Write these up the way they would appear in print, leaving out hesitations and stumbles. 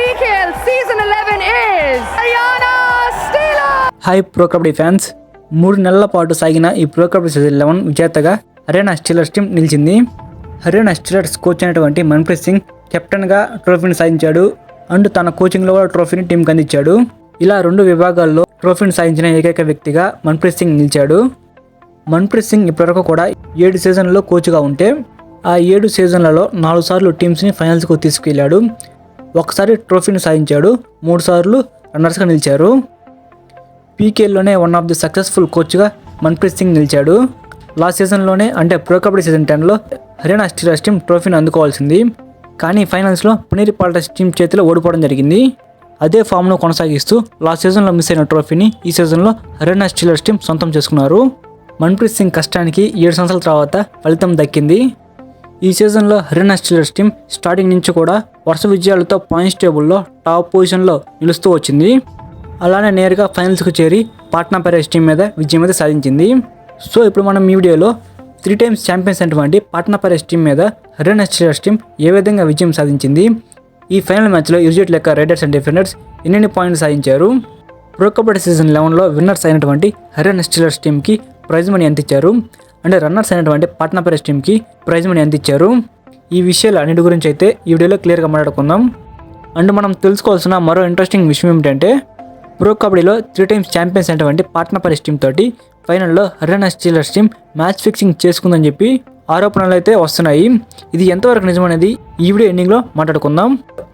PKL Season 11 is Haryana Steelers. Hi pro kabaddi fans, 3 నెలల పాటు సాగిన ఈ ప్రో కబడ్డీ సీజన్ 11 విజేతగా హర్యానా స్టీలర్స్ టీం నిలిచింది. హర్యానా స్టీలర్స్ కోచ్ అయినటువంటి మన్ప్రీత్ సింగ్ కెప్టెన్గా ట్రోఫీని సాధించాడు అండ్ తన కోచింగ్లో కూడా ట్రోఫీని టీంకి అందించాడు. ఇలా 2 విభాగాల్లో ట్రోఫీని సాధించిన ఏకైక వ్యక్తిగా మన్ప్రీత్ సింగ్ నిలిచాడు. మన్ప్రీత్ సింగ్ ఇప్పటివరకు కూడా 7 సీజన్లలో కోచ్గా ఉంటే ఆ 7 సీజన్లలో 4 సార్లు టీమ్స్ని ఫైనల్స్కు తీసుకెళ్లాడు. ఒకసారి ట్రోఫీని సాధించాడు, 3 సార్లు రన్నర్స్గా నిలిచారు. పీకేఎల్లోనే వన్ ఆఫ్ ది సక్సెస్ఫుల్ కోచ్గా మన్ప్రీత్ సింగ్ నిలిచాడు. లాస్ట్ సీజన్లోనే అంటే ప్రో కబడ్డీ సీజన్ 10లో హర్యానా స్టీలర్స్ టీం ట్రోఫీని అందుకోవాల్సింది, కానీ ఫైనల్స్లో పునేరి పాల్టస్ టీం చేతిలో ఓడిపోవడం జరిగింది. అదే ఫామ్ను కొనసాగిస్తూ లాస్ట్ సీజన్లో మిస్ అయిన ట్రోఫీని ఈ సీజన్లో హర్యానా స్టీలర్స్ టీం సొంతం చేసుకున్నారు. మన్ప్రీత్ సింగ్ కష్టానికి 7 సంవత్సరాల తర్వాత ఫలితం దక్కింది. ఈ సీజన్లో హర్యానా స్టీలర్స్ టీం స్టార్టింగ్ నుంచి కూడా వరుస విజయాలతో పాయింట్స్ టేబుల్లో టాప్ పొజిషన్లో నిలుస్తూ వచ్చింది. అలానే నేరుగా ఫైనల్స్కు చేరి పాట్నా పైరేట్స్ టీం మీద విజయం అయితే సాధించింది. సో ఇప్పుడు మనం ఈ వీడియోలో 3 టైమ్స్ ఛాంపియన్స్ అయినటువంటి పాట్నా పైరేట్స్ టీం మీద హర్యానా స్టీలర్స్ టీం ఏ విధంగా విజయం సాధించింది, ఈ ఫైనల్ మ్యాచ్లో యూజెట్ లెక్క రైడర్స్ అండ్ డిఫెండర్స్ ఎన్ని పాయింట్లు సాధించారు, ప్రో కబడ్డీ సీజన్ 11లో విన్నర్స్ అయినటువంటి హర్యానా స్టీలర్స్ టీంకి ప్రైజ్ మనీ ఎంత ఇచ్చారు అంటే రన్నర్స్ అయినటువంటి పాట్నా పైరేట్స్ టీంకి ప్రైజ్ మనీ ఎంత ఇచ్చారు, ఈ విషయాలు అన్నిటి గురించి అయితే ఈ వీడియోలో క్లియర్గా మాట్లాడుకుందాం. అండ్ మనం తెలుసుకోవాల్సిన మరో ఇంట్రెస్టింగ్ విషయం ఏమిటంటే ప్రో కబడ్డీలో 3 టైమ్స్ ఛాంపియన్స్ అయినటువంటి పాట్నా పైరేట్స్ టీం తోటి ఫైనల్లో Haryana Steelers team match fixing చేసుకుందని చెప్పి ఆరోపణలు అయితే వస్తున్నాయి. ఇది ఎంతవరకు నిజమనేది ఈ వీడియో ఎండింగ్లో మాట్లాడుకుందాం.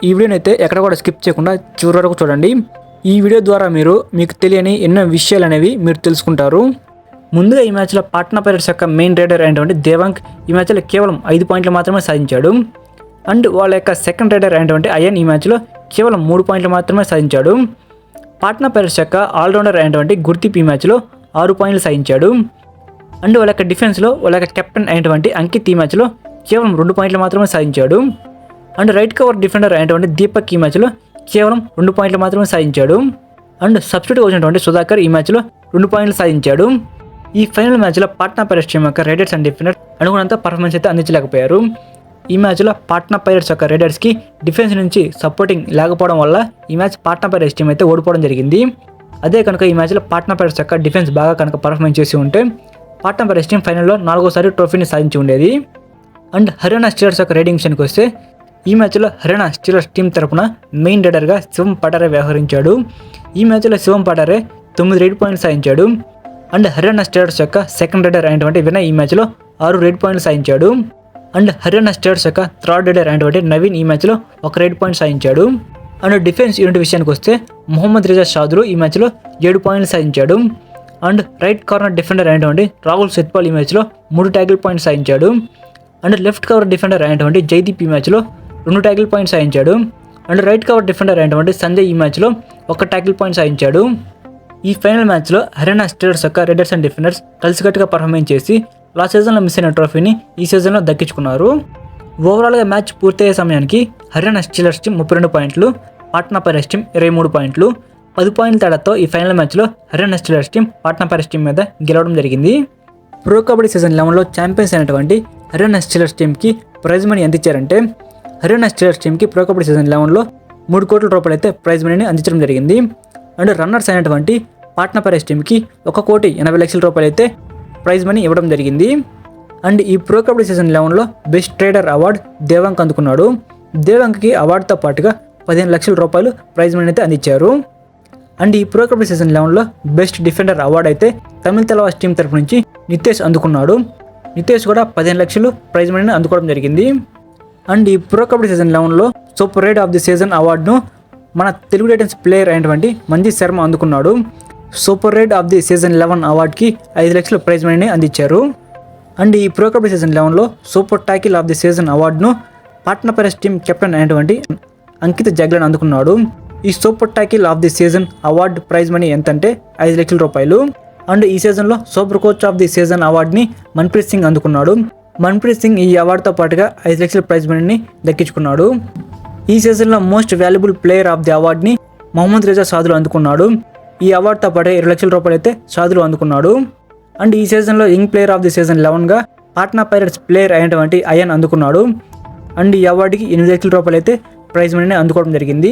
ఈ వీడియోని అయితే ఎక్కడ కూడా స్కిప్ చేయకుండా చివరి వరకు చూడండి. ఈ వీడియో ద్వారా మీకు తెలియని ఎన్నో విషయాలు అనేవి మీరు తెలుసుకుంటారు. ముందుగా ఈ మ్యాచ్లో పాట్నా పైరేట్స్ యొక్క మెయిన్ రైడర్ అయినటువంటి దేవాంగ్ ఈ మ్యాచ్లో కేవలం 5 పాయింట్లు మాత్రమే సాధించాడు. అండ్ వాళ్ళ యొక్క సెకండ్ రైడర్ అయినటువంటి అయన్ ఈ మ్యాచ్లో కేవలం 3 పాయింట్లు మాత్రమే సాధించాడు. పాట్నా పైరేట్స్ యొక్క ఆల్రౌండర్ అయినటువంటి గుర్దీప్ ఈ మ్యాచ్లో 6 పాయింట్లు సాధించాడు. అండ్ వాళ్ళ యొక్క డిఫెన్స్లో వాళ్ళ యొక్క కెప్టెన్ అయినటువంటి అంకిత్ ఈ మ్యాచ్లో కేవలం 2 పాయింట్లు మాత్రమే సాధించాడు. అండ్ రైట్ కవర్ డిఫెండర్ అయినటువంటి దీపక్ ఈ మ్యాచ్లో కేవలం 2 పాయింట్లు మాత్రమే సాధించాడు. అండ్ సబ్స్టిట్యూట్ వచ్చినటువంటి సుధాకర్ ఈ మ్యాచ్లో 2 పాయింట్లు సాధించాడు. ఈ ఫైనల్ మ్యాచ్లో పాట్నా పైరేట్స్ టీం యొక్క రైడర్స్ అండ్ డిఫెండర్ అనుకున్నంత పర్ఫార్మెన్స్ అయితే అందించలేకపోయారు. ఈ మ్యాచ్లో పాట్నా పైరేట్స్ యొక్క రైడర్స్కి డిఫెన్స్ నుంచి సపోర్టింగ్ లేకపోవడం వల్ల ఈ మ్యాచ్ పాట్నా పైరేట్స్ టీం అయితే ఓడిపోవడం జరిగింది. అదే కనుక ఈ మ్యాచ్లో పాట్నా పైరేట్స్ యొక్క డిఫెన్స్ బాగా కనుక పర్ఫార్మెన్స్ చేసి ఉంటే పాట్నా పైరేట్స్ టీం ఫైనల్లో 4వసారి ట్రోఫీని సాధించి ఉండేది. అండ్ హర్యానా స్టీలర్స్ యొక్క రైడింగ్ విషయానికి వస్తే ఈ మ్యాచ్లో హర్యానా స్టీలర్స్ టీం తరపున మెయిన్ రైడర్గా శివం పటారే వ్యవహరించాడు. ఈ మ్యాచ్లో శివం పటారే 9 రైడ్ పాయింట్లు సాధించాడు. అండ్ హర్యానా స్టీలర్స్ యొక్క సెకండ్ రైడర్ అయినటువంటి వినయ్ ఈ మ్యాచ్లో 6 రైడ్ పాయింట్లు సాధించాడు. అండ్ హర్యానా స్టీలర్స్ యొక్క థర్డ్ రైడర్ అయినటువంటి నవీన్ ఈ మ్యాచ్లో 1 రైడ్ పాయింట్ సాధించాడు. అండ్ డిఫెన్స్ యూనిట్ విషయానికి వస్తే మొహమ్మద్ రిజా షాదురు ఈ మ్యాచ్లో 7 పాయింట్లు సాధించాడు. అండ్ రైట్ కార్నర్ డిఫెండర్ అయినటువంటి రాహుల్ సెత్పాల్ ఈ మ్యాచ్లో 3 ట్యాకిల్ పాయింట్స్ సాధించాడు. అండ్ లెఫ్ట్ కవర్ డిఫెండర్ అయినటువంటి జైదీప్ ఈ మ్యాచ్లో 2 ట్యాకిల్ పాయింట్స్ సాధించాడు. అండ్ రైట్ కవర్ డిఫెండర్ అయినటువంటి సంజయ్ ఈ మ్యాచ్లో 1 ట్యాకిల్ పాయింట్ సాధించాడు. ఈ ఫైనల్ మ్యాచ్లో హర్యానా స్టీలర్స్ యొక్క రైడర్స్ అండ్ డిఫెండర్స్ కలిసికట్టుగా పర్ఫార్మెన్స్ చేసి లాస్ట్ సీజన్లో మిస్ అయిన ట్రోఫీని ఈ సీజన్లో దక్కించుకున్నారు. ఓవరాల్గా మ్యాచ్ పూర్తయ్యే సమయానికి హర్యానా స్టీలర్స్ టీం 32 పాయింట్లు, పాట్నా పైరేట్స్ టీం 23 పాయింట్లు, 10 పాయింట్ల తేడాతో ఈ ఫైనల్ మ్యాచ్లో Haryana Steelers team Patna pirates team మీద గెలవడం జరిగింది. ప్రో కబడ్డీ సీజన్ 11లో ఛాంపియన్స్ అయినటువంటి హర్యానా స్టీలర్స్ టీంకి ప్రైజ్ మనీ ఎంత ఇచ్చారంటే హర్యానా స్టీలర్స్ టీంకి ప్రో కబడ్డీ సీజన్ 11లో 3 కోట్ల రూపాయలు అయితే ప్రైజ్ మనీని అందించడం జరిగింది. అండ్ రన్నర్స్ అయినటువంటి పాట్నా పైరేట్స్ టీంకి 1,80,00,000 రూపాయలు అయితే ప్రైజ్ మనీ ఇవ్వడం జరిగింది. అండ్ ఈ ప్రో కబడ్డీ సీజన్ 11లో బెస్ట్ ట్రేడర్ అవార్డు దేవాంగ్ అందుకున్నాడు. దేవాంగ్కి అవార్డుతో పాటుగా 15 లక్షల రూపాయలు ప్రైజ్ మనీ అయితే అందించారు. అండ్ ఈ ప్రో కబడ్డీ సీజన్ 11లో బెస్ట్ డిఫెండర్ అవార్డు అయితే తమిళ తలవాస్ టీం తరపు నుంచి నితేష్ అందుకున్నాడు. నితేష్ కూడా 15 లక్షలు ప్రైజ్ మనీని అందుకోవడం జరిగింది. అండ్ ఈ ప్రో కబడ్డీ సీజన్ 11లో super raid of the season అవార్డును మన తెలుగు టైటన్స్ ప్లేయర్ అయినటువంటి మంజీత్ శర్మ అందుకున్నాడు. Super raid of the season 11 అవార్డుకి 5 లక్షల ప్రైజ్ మనీని అందించారు. అండ్ ఈ ప్రో కబడ్డీ సీజన్ 11లో super tackle of the season అవార్డును పాట్నా పైరేట్స్ టీం కెప్టెన్ అయినటువంటి అంకిత్ జగ్లన్ అందుకున్నాడు. ఈ super tackle of the season award prize money ఎంతంటే 5 లక్షల రూపాయలు. అండ్ ఈ సీజన్లో super coach of the season అవార్డుని మన్ప్రీత్ సింగ్ అందుకున్నాడు. మన్ప్రీత్ సింగ్ ఈ అవార్డుతో పాటుగా 5 లక్షల ప్రైజ్ మనీని దక్కించుకున్నాడు. ఈ సీజన్లో most valuable player of the అవార్డుని మొహమ్మద్ రిజా షాదులు అందుకున్నాడు. ఈ అవార్డుతో పాటు 20 లక్షల రూపాయలు అయితే షాదులు అందుకున్నాడు. అండ్ ఈ సీజన్లో young player of the season 11గా పాట్నా పైరేట్స్ ప్లేయర్ అయినటువంటి అయన్ అందుకున్నాడు. అండ్ ఈ అవార్డుకి 8 లక్షల రూపాయలు అయితే ప్రైజ్ మనీని అందుకోవడం జరిగింది.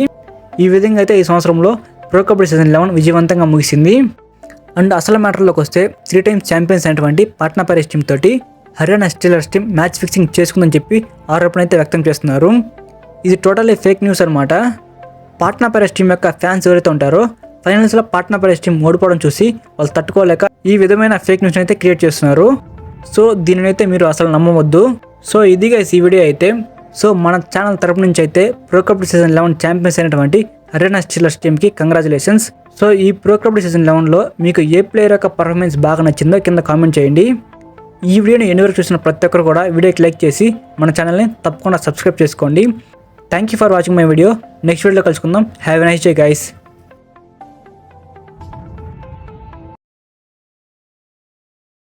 ఈ విధంగా అయితే ఈ సంవత్సరంలో ప్రో కబడ్డీ సీజన్ 11 విజయవంతంగా ముగిసింది. అండ్ అసలు మ్యాటర్లోకి వస్తే 3 టైమ్స్ ఛాంపియన్స్ అయినటువంటి పాట్నా పైరేట్స్ టీమ్ తోటి Haryana Steelers team match fixing చేసుకుందని చెప్పి ఆరోపణ అయితే వ్యక్తం చేస్తున్నారు. ఇది టోటల్లీ ఫేక్ న్యూస్ అనమాట. పాట్నా పైరేట్స్ టీం యొక్క ఫ్యాన్స్ ఎవరైతే ఉంటారో ఫైనల్స్లో పాట్నా పైరేట్స్ టీం ఓడిపోవడం చూసి వాళ్ళు తట్టుకోలేక ఈ విధమైన ఫేక్ న్యూస్ అయితే క్రియేట్ చేస్తున్నారు. సో దీనినైతే మీరు అసలు నమ్మవద్దు. సో ఇది గైస్ ఈ వీడియో అయితే. సో మన ఛానల్ తరపు నుంచి అయితే ప్రో కబడ్డీ సీజన్ 11 ఛాంపియన్స్ అయినటువంటి హర్యానా స్టీలర్స్ టీమ్కి కంగ్రాచులేషన్స్. సో ఈ ప్రో కబడ్డీ సీజన్ 11లో మీకు ఏ ప్లేయర్ యొక్క పర్ఫార్మెన్స్ బాగా నచ్చిందో కింద కామెంట్ చేయండి. ఈ వీడియోని ఎన్ని వరకు చూసిన ప్రతి ఒక్కరు కూడా వీడియోకి లైక్ చేసి మన ఛానల్ని తప్పకుండా సబ్స్క్రైబ్ చేసుకోండి. Thank you for watching my video. Next వీడియోలో కలుసుకుందాం. Have a nice day guys.